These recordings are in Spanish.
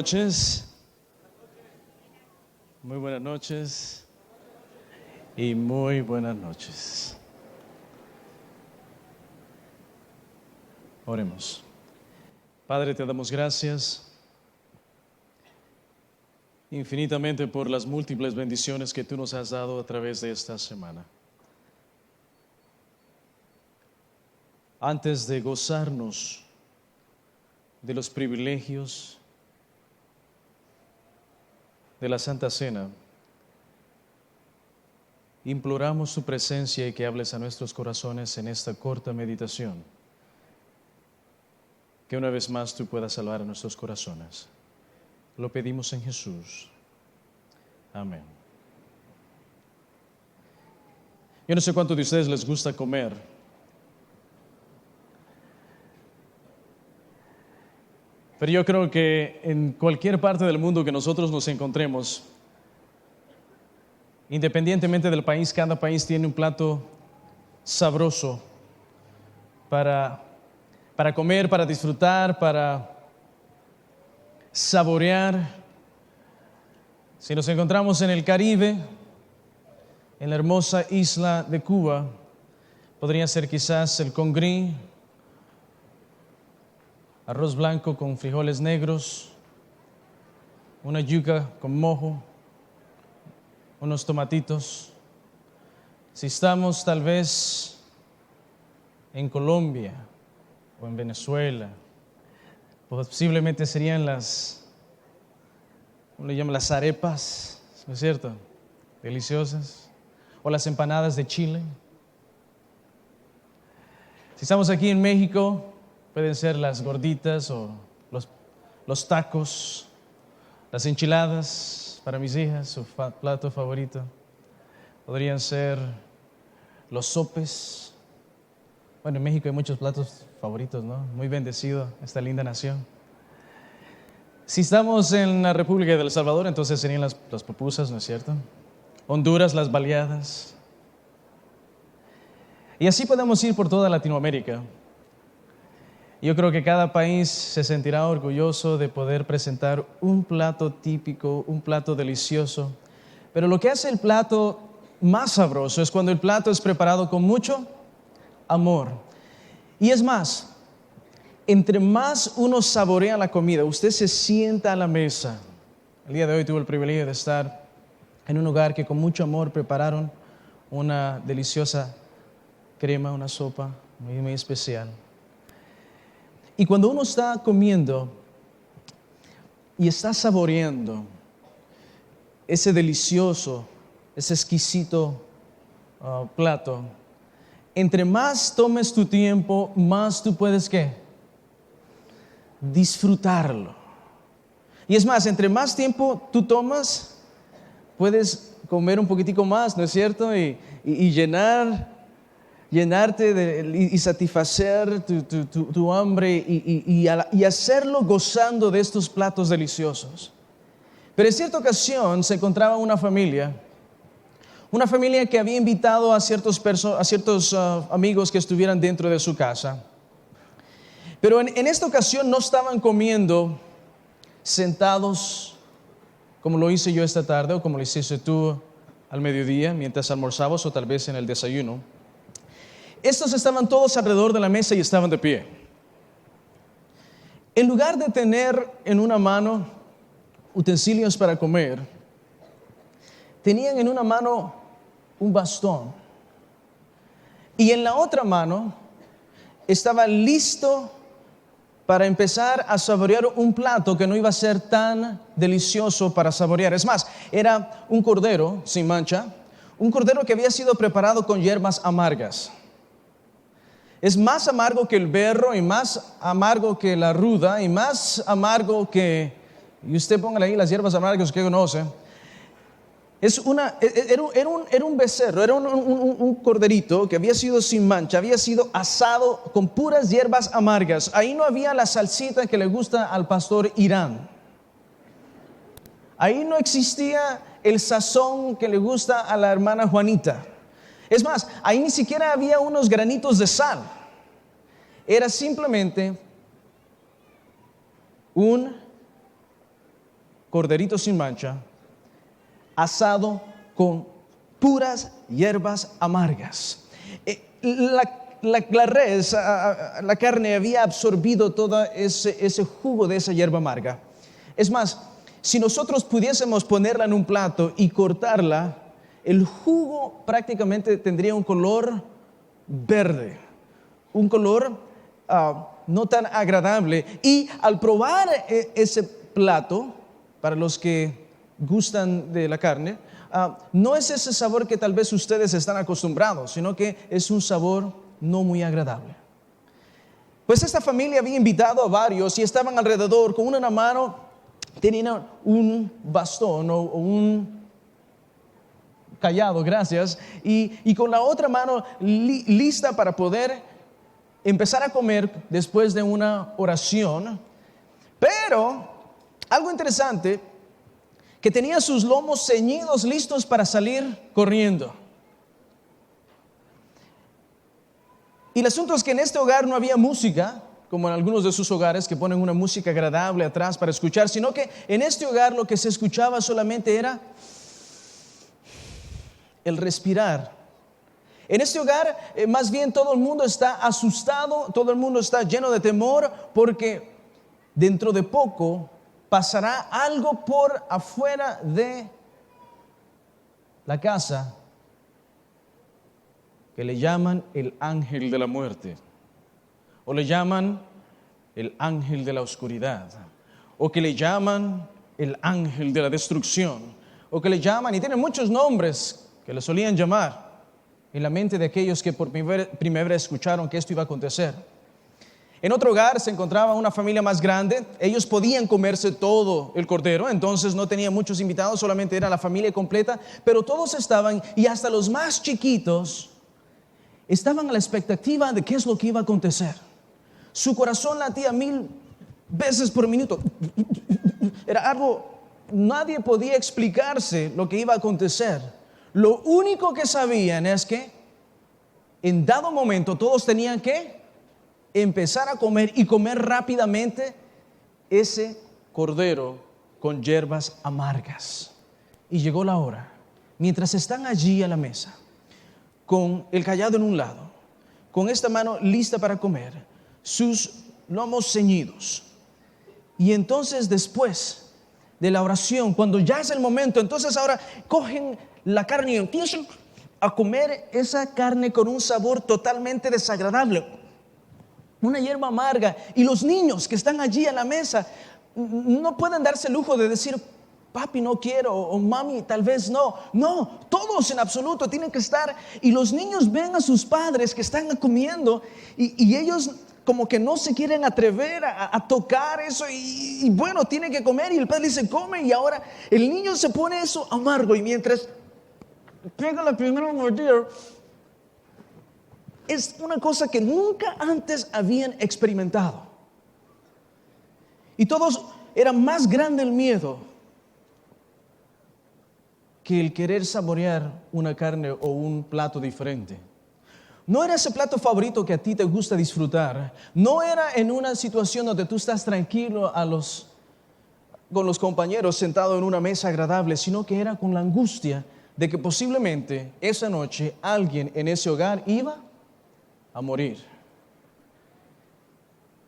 noches. Muy buenas noches. Y muy buenas noches. Oremos. Padre, te damos gracias infinitamente por las múltiples bendiciones que tú nos has dado a través de esta semana. Antes de gozarnos de los privilegios de la Santa Cena, imploramos tu presencia y que hables a nuestros corazones en esta corta meditación. Que una vez más tú puedas salvar a nuestros corazones. Lo pedimos en Jesús. Amén. Yo no sé cuántos de ustedes les gusta comer. Pero yo creo que en cualquier parte del mundo que nosotros nos encontremos, independientemente del país, cada país tiene un plato sabroso para comer, para disfrutar, para saborear. Si nos encontramos en el Caribe, en la hermosa isla de Cuba, podría ser quizás el congrí, arroz blanco con frijoles negros, una yuca con mojo, unos tomatitos. Si estamos tal vez en Colombia o en Venezuela, posiblemente serían ¿cómo le llaman? Las arepas, ¿no es cierto? Deliciosas. O las empanadas de Chile. Si estamos aquí en México, pueden ser las gorditas o los tacos, las enchiladas para mis hijas, su plato favorito. Podrían ser los sopes. Bueno, en México hay muchos platos favoritos, ¿no? Muy bendecido esta linda nación. Si estamos en la República de El Salvador, entonces serían las pupusas, ¿no es cierto? Honduras, las baleadas. Y así podemos ir por toda Latinoamérica. Yo creo que cada país se sentirá orgulloso de poder presentar un plato típico, un plato delicioso. Pero lo que hace el plato más sabroso es cuando el plato es preparado con mucho amor. Y es más, entre más uno saborea la comida, usted se sienta a la mesa. El día de hoy tuve el privilegio de estar en un hogar que con mucho amor prepararon una deliciosa crema, una sopa muy, muy especial. Y cuando uno está comiendo y está saboreando ese delicioso, ese exquisito plato, entre más tomes tu tiempo, más tú puedes, ¿qué? Disfrutarlo. Y es más, entre más tiempo tú tomas, puedes comer un poquitico más, ¿no es cierto? Y llenarte y satisfacer tu hambre y hacerlo gozando de estos platos deliciosos. Pero en cierta ocasión se encontraba una familia que había invitado a ciertos amigos que estuvieran dentro de su casa. Pero en esta ocasión no estaban comiendo sentados como lo hice yo esta tarde o como lo hiciste tú al mediodía mientras almorzabas o tal vez en el desayuno. Estos estaban todos alrededor de la mesa y estaban de pie. En lugar de tener en una mano utensilios para comer, tenían en una mano un bastón. Y en la otra mano estaba listo para empezar a saborear un plato que no iba a ser tan delicioso para saborear. Es más, era un cordero sin mancha, un cordero que había sido preparado con hierbas amargas. Es más amargo que el berro y más amargo que la ruda y más amargo que, y usted póngale ahí las hierbas amargas que conoce. Era un becerro, era un corderito que había sido sin mancha, había sido asado con puras hierbas amargas. Ahí no había la salsita que le gusta al pastor Irán. Ahí no existía el sazón que le gusta a la hermana Juanita. Es más, ahí ni siquiera había unos granitos de sal. Era simplemente un corderito sin mancha, asado con puras hierbas amargas. La res, la carne había absorbido todo ese jugo de esa hierba amarga. Es más, si nosotros pudiésemos ponerla en un plato y cortarla, el jugo prácticamente tendría un color verde, un color no tan agradable. Y al probar ese plato, para los que gustan de la carne, no es ese sabor que tal vez ustedes están acostumbrados, sino que es un sabor no muy agradable. Pues esta familia había invitado a varios y estaban alrededor con una en la mano, tenían un bastón o un callado, gracias, y con la otra mano lista para poder empezar a comer después de una oración. Pero algo interesante, que tenía sus lomos ceñidos listos para salir corriendo. Y el asunto es que en este hogar no había música, como en algunos de sus hogares que ponen una música agradable atrás para escuchar, sino que en este hogar lo que se escuchaba solamente era el respirar. En este hogar más bien todo el mundo está asustado, todo el mundo está lleno de temor, porque dentro de poco pasará algo por afuera de la casa que le llaman el ángel de la muerte, o le llaman el ángel de la oscuridad, o que le llaman el ángel de la destrucción, o que le llaman, y tienen muchos nombres que le solían llamar en la mente de aquellos que por primera vez escucharon que esto iba a acontecer. En otro hogar se encontraba una familia más grande. Ellos podían comerse todo el cordero, entonces no tenían muchos invitados, solamente era la familia completa, pero todos estaban, y hasta los más chiquitos estaban a la expectativa de qué es lo que iba a acontecer. Su corazón latía 1000 veces por minuto. Era algo, nadie podía explicarse lo que iba a acontecer. Lo único que sabían es que en dado momento todos tenían que empezar a comer y comer rápidamente ese cordero con hierbas amargas. Y llegó la hora, mientras están allí a la mesa, con el cayado en un lado, con esta mano lista para comer, sus lomos ceñidos. Y entonces después de la oración, cuando ya es el momento, entonces ahora cogen la carne y empiezan a comer esa carne con un sabor totalmente desagradable, una hierba amarga. Y los niños que están allí a la mesa no pueden darse el lujo de decir: papi, no quiero, o mami, tal vez no. No, todos en absoluto tienen que estar. Y los niños ven a sus padres que están comiendo y ellos como que no se quieren atrever a tocar eso. Y bueno, tienen que comer. Y el padre dice: come. Y ahora el niño se pone eso amargo. Y mientras pega la primera mordida, es una cosa que nunca antes habían experimentado. Y todos, era más grande el miedo que el querer saborear una carne o un plato diferente. No era ese plato favorito que a ti te gusta disfrutar. No era en una situación donde tú estás tranquilo con los compañeros sentado en una mesa agradable, sino que era con la angustia de que posiblemente esa noche alguien en ese hogar iba a morir.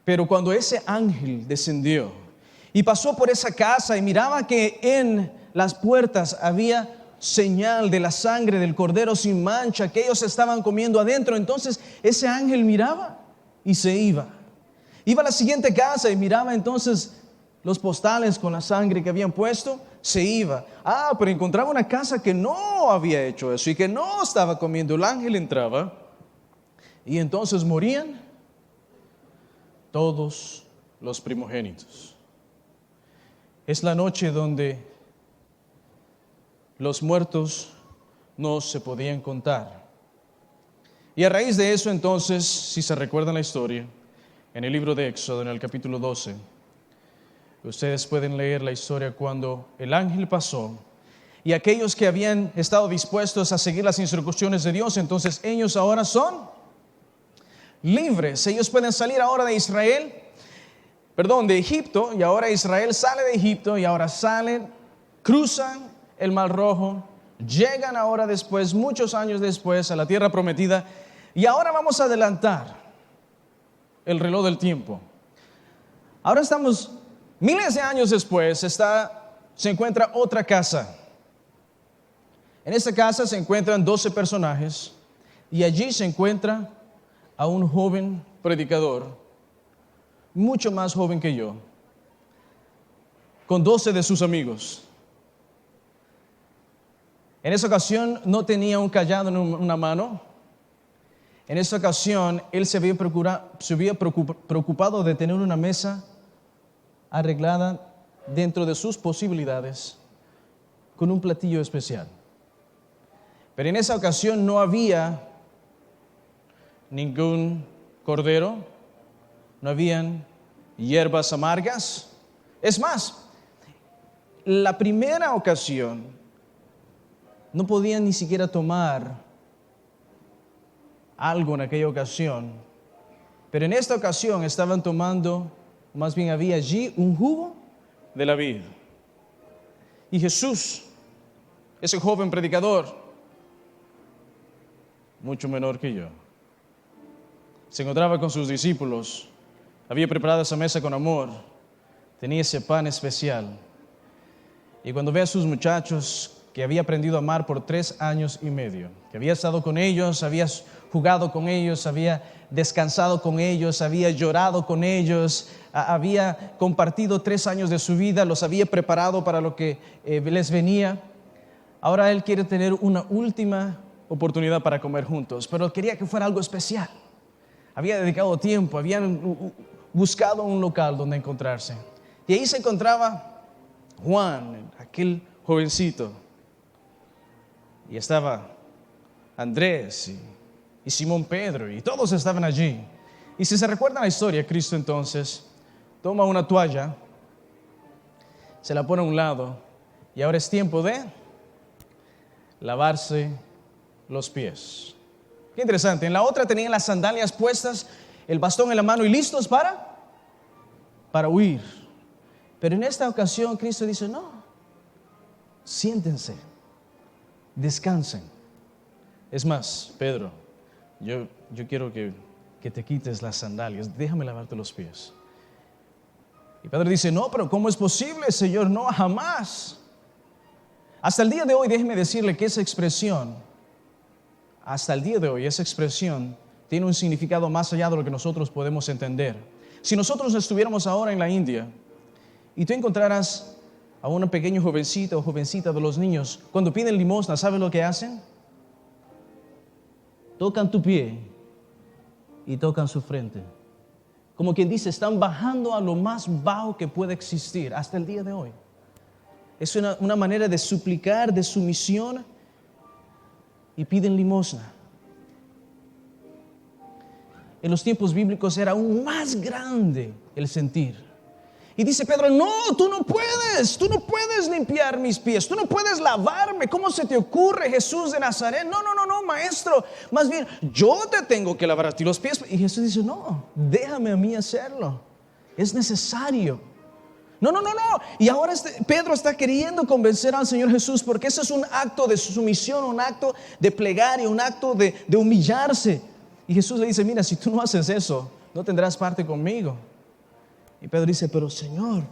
Pero cuando ese ángel descendió y pasó por esa casa y miraba que en las puertas había señal de la sangre del cordero sin mancha que ellos estaban comiendo adentro, entonces ese ángel miraba y se iba. Iba a la siguiente casa y miraba entonces los postales con la sangre que habían puesto, se iba. Pero encontraba una casa que no había hecho eso y que no estaba comiendo. El ángel entraba y entonces morían todos los primogénitos. Es la noche donde los muertos no se podían contar. Y a raíz de eso, entonces, si se recuerdan la historia, en el libro de Éxodo, en el capítulo 12, ustedes pueden leer la historia cuando el ángel pasó y aquellos que habían estado dispuestos a seguir las instrucciones de Dios, entonces ellos ahora son libres. Ellos pueden salir ahora de Israel. de Egipto, y ahora Israel sale de Egipto, y ahora salen, cruzan el Mar Rojo, llegan ahora después, muchos años después, a la tierra prometida, y ahora vamos a adelantar el reloj del tiempo. Ahora estamos miles de años después, se encuentra otra casa. En esta casa se encuentran 12 personajes, y allí se encuentra a un joven predicador, mucho más joven que yo, con 12 de sus amigos. En esa ocasión no tenía un cayado en una mano. En esa ocasión él se había preocupado de tener una mesa arreglada dentro de sus posibilidades, con un platillo especial. Pero en esa ocasión no había ningún cordero, no habían hierbas amargas. Es más, la primera ocasión no podían ni siquiera tomar algo en aquella ocasión, pero en esta ocasión estaban tomando, más bien había allí un jugo de la vid. Y Jesús, ese joven predicador, mucho menor que yo, se encontraba con sus discípulos. Había preparado esa mesa con amor, tenía ese pan especial. Y cuando ve a sus muchachos que había aprendido a amar por 3 años y medio, que había estado con ellos, había jugado con ellos, había descansado con ellos, había llorado con ellos, había compartido 3 años de su vida, los había preparado para lo que les venía. Ahora él quiere tener una última oportunidad para comer juntos, pero quería que fuera algo especial. Había dedicado tiempo, habían buscado un local donde encontrarse. Y ahí se encontraba Juan, aquel jovencito. Y estaba Andrés y Simón Pedro, y todos estaban allí. Y si se recuerdan la historia, Cristo entonces toma una toalla, se la pone a un lado, y ahora es tiempo de lavarse los pies. Qué interesante. En la otra tenían las sandalias puestas, el bastón en la mano y listos para huir. Pero en esta ocasión Cristo dice, no, siéntense, descansen. Es más, Pedro, yo quiero que te quites las sandalias, déjame lavarte los pies. Y Pedro dice, no, pero ¿cómo es posible, Señor? No, jamás. Hasta el día de hoy, déjeme decirle que esa expresión, hasta el día de hoy, esa expresión tiene un significado más allá de lo que nosotros podemos entender. Si nosotros estuviéramos ahora en la India y tú encontraras a una pequeña jovencita o jovencita de los niños, cuando piden limosna, ¿sabes lo que hacen? Tocan tu pie y tocan su frente. Como quien dice, están bajando a lo más bajo que puede existir hasta el día de hoy. Es una manera de suplicar, de sumisión, y piden limosna. En los tiempos bíblicos era aún más grande el sentir. Y dice Pedro, no, tú no puedes limpiar mis pies, tú no puedes lavarme, ¿cómo se te ocurre, Jesús de Nazaret? No, maestro, más bien yo te tengo que lavar a ti los pies. Y Jesús dice, no, déjame a mí hacerlo, es necesario. No. Y ahora Pedro está queriendo convencer al Señor Jesús, porque ese es un acto de sumisión, un acto de plegaria, un acto de humillarse. Y Jesús le dice, mira, si tú no haces eso, no tendrás parte conmigo. Y Pedro dice, pero Señor.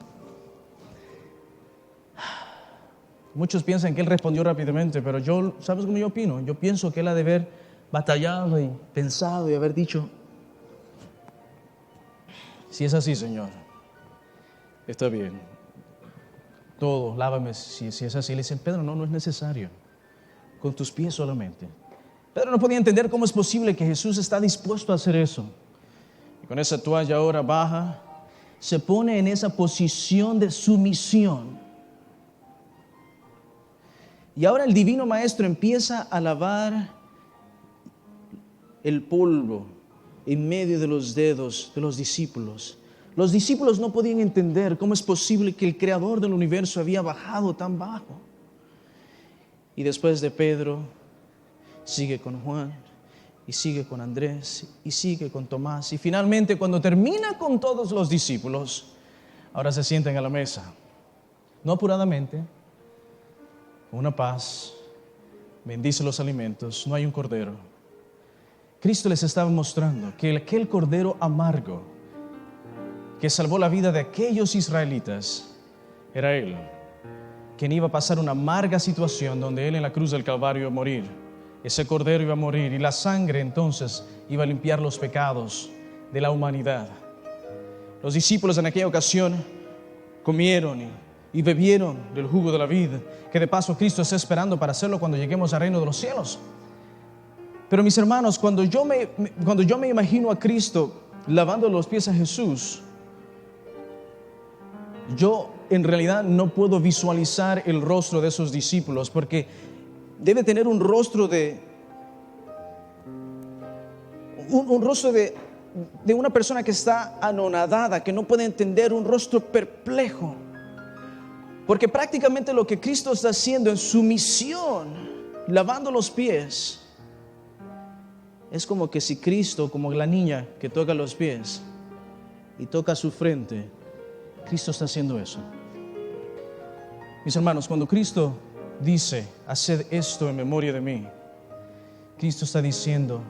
Muchos piensan que él respondió rápidamente, pero ¿sabes cómo yo opino? Yo pienso que él ha de haber batallado y pensado y haber dicho, si es así, Señor, está bien, todo, lávame si es así. Le dicen, Pedro, no es necesario, con tus pies solamente. Pedro no podía entender cómo es posible que Jesús está dispuesto a hacer eso. Y con esa toalla ahora baja, se pone en esa posición de sumisión. Y ahora el divino maestro empieza a lavar el polvo en medio de los dedos de los discípulos. Los discípulos no podían entender cómo es posible que el creador del universo había bajado tan bajo. Y después de Pedro, sigue con Juan, y sigue con Andrés, y sigue con Tomás. Y finalmente, cuando termina con todos los discípulos, Ahora se sientan a la mesa, no apuradamente, con una paz, bendice los alimentos, no hay un cordero. Cristo les estaba mostrando que aquel cordero amargo que salvó la vida de aquellos israelitas era Él, quien iba a pasar una amarga situación donde Él en la cruz del Calvario iba a morir. Ese cordero iba a morir y la sangre entonces iba a limpiar los pecados de la humanidad. Los discípulos en aquella ocasión comieron y bebieron del jugo de la vid, que de paso Cristo está esperando para hacerlo cuando lleguemos al reino de los cielos. Pero mis hermanos, cuando yo me imagino a Cristo lavando los pies a Jesús, yo en realidad no puedo visualizar el rostro de esos discípulos, porque debe tener un rostro de una persona que está anonadada, que no puede entender, un rostro perplejo. Porque prácticamente lo que Cristo está haciendo en su misión, lavando los pies, es como que si Cristo, como la niña que toca los pies y toca su frente, Cristo está haciendo eso. Mis hermanos, cuando Cristo dice, haced esto en memoria de mí, Cristo está diciendo,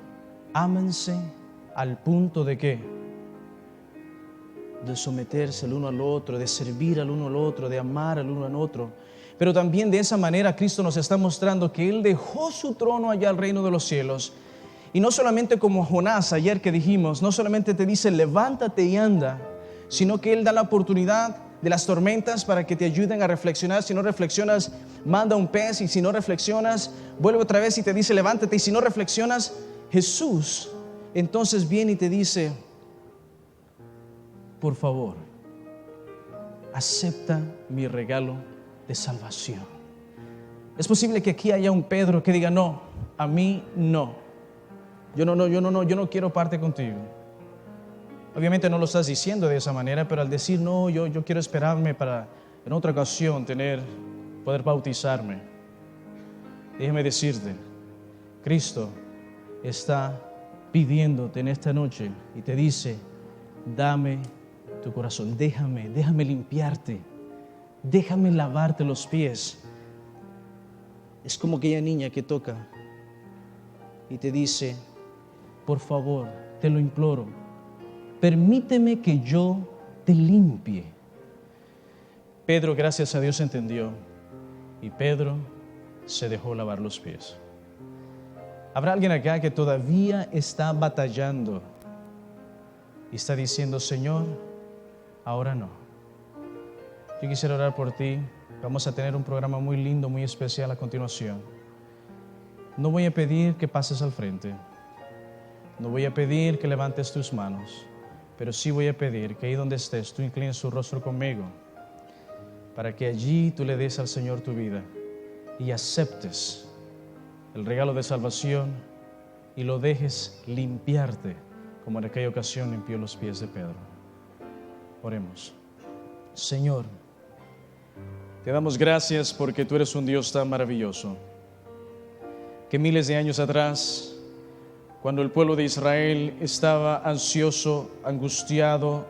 ámense al punto de ¿qué? De someterse el uno al otro, de servir al uno al otro, de amar al uno al otro. Pero también de esa manera Cristo nos está mostrando que Él dejó su trono allá al reino de los cielos. Y no solamente como Jonás ayer que dijimos, no solamente te dice levántate y anda, sino que Él da la oportunidad de las tormentas para que te ayuden a reflexionar. Si no reflexionas, manda un pez, y si no reflexionas, vuelve otra vez y te dice levántate, y si no reflexionas, Jesús entonces viene y te dice, por favor, acepta mi regalo de salvación. Es posible que aquí haya un Pedro que diga, no, a mí no. Yo no quiero parte contigo. Obviamente no lo estás diciendo de esa manera, pero al decir no, yo quiero esperarme para en otra ocasión poder bautizarme. Déjame decirte, Cristo está pidiéndote en esta noche y te dice, dame tu corazón, déjame limpiarte, déjame lavarte los pies. Es como aquella niña que toca y te dice, por favor, te lo imploro, permíteme que yo te limpie. Pedro, gracias a Dios, entendió, y Pedro se dejó lavar los pies. ¿Habrá alguien acá que todavía está batallando y está diciendo, Señor, ahora no? Yo quisiera orar por ti. Vamos a tener un programa muy lindo, muy especial a continuación. No voy a pedir que pases al frente. No voy a pedir que levantes tus manos, pero sí voy a pedir que ahí donde estés, tú inclines tu rostro conmigo, para que allí tú le des al Señor tu vida y aceptes el regalo de salvación y lo dejes limpiarte, como en aquella ocasión limpió los pies de Pedro. Oremos. Señor, te damos gracias porque tú eres un Dios tan maravilloso, que miles de años atrás, cuando el pueblo de Israel estaba ansioso, angustiado,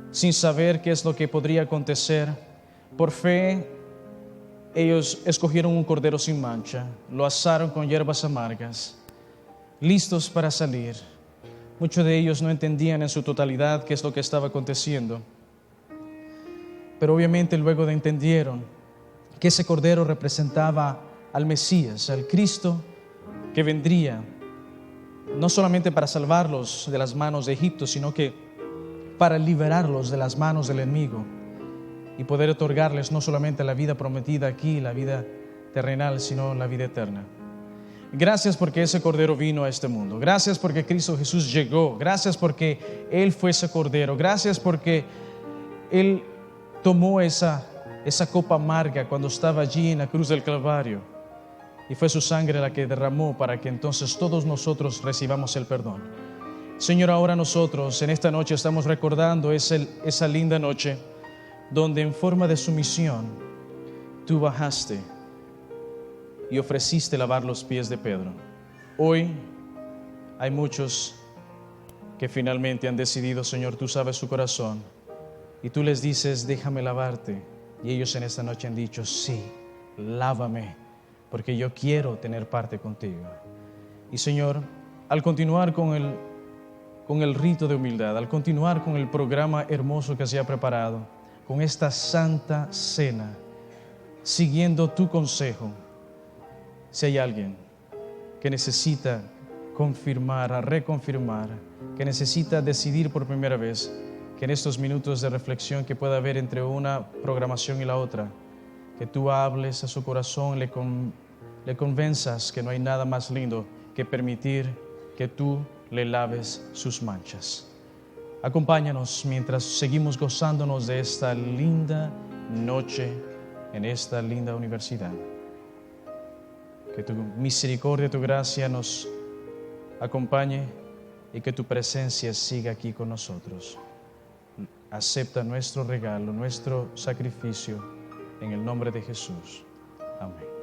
sin saber qué es lo que podría acontecer, por fe ellos escogieron un cordero sin mancha, lo asaron con hierbas amargas, listos para salir. Muchos de ellos no entendían en su totalidad qué es lo que estaba aconteciendo, pero obviamente luego entendieron que ese cordero representaba al Mesías, al Cristo que vendría no solamente para salvarlos de las manos de Egipto, sino que para liberarlos de las manos del enemigo y poder otorgarles no solamente la vida prometida aquí, la vida terrenal, sino la vida eterna. Gracias porque ese cordero vino a este mundo. Gracias porque Cristo Jesús llegó. Gracias porque Él fue ese cordero. Gracias porque Él tomó esa copa amarga cuando estaba allí en la cruz del Calvario, y fue su sangre la que derramó para que entonces todos nosotros recibamos el perdón. Señor, ahora nosotros en esta noche estamos recordando esa linda noche donde en forma de sumisión tú bajaste y ofreciste lavar los pies de Pedro. Hoy hay muchos que finalmente han decidido, Señor, tú sabes su corazón, y tú les dices, déjame lavarte, y ellos en esta noche han dicho, sí, lávame, porque yo quiero tener parte contigo. Y Señor, al continuar con el rito de humildad, al continuar con el programa hermoso que se ha preparado, con esta santa cena, siguiendo tu consejo, si hay alguien que necesita confirmar, reconfirmar, que necesita decidir por primera vez, que en estos minutos de reflexión que pueda haber entre una programación y la otra, que tú hables a su corazón, le convenzas que no hay nada más lindo que permitir que tú le laves sus manchas. Acompáñanos mientras seguimos gozándonos de esta linda noche en esta linda universidad. Que tu misericordia, tu gracia nos acompañe y que tu presencia siga aquí con nosotros. Acepta nuestro regalo, nuestro sacrificio, en el nombre de Jesús. Amén.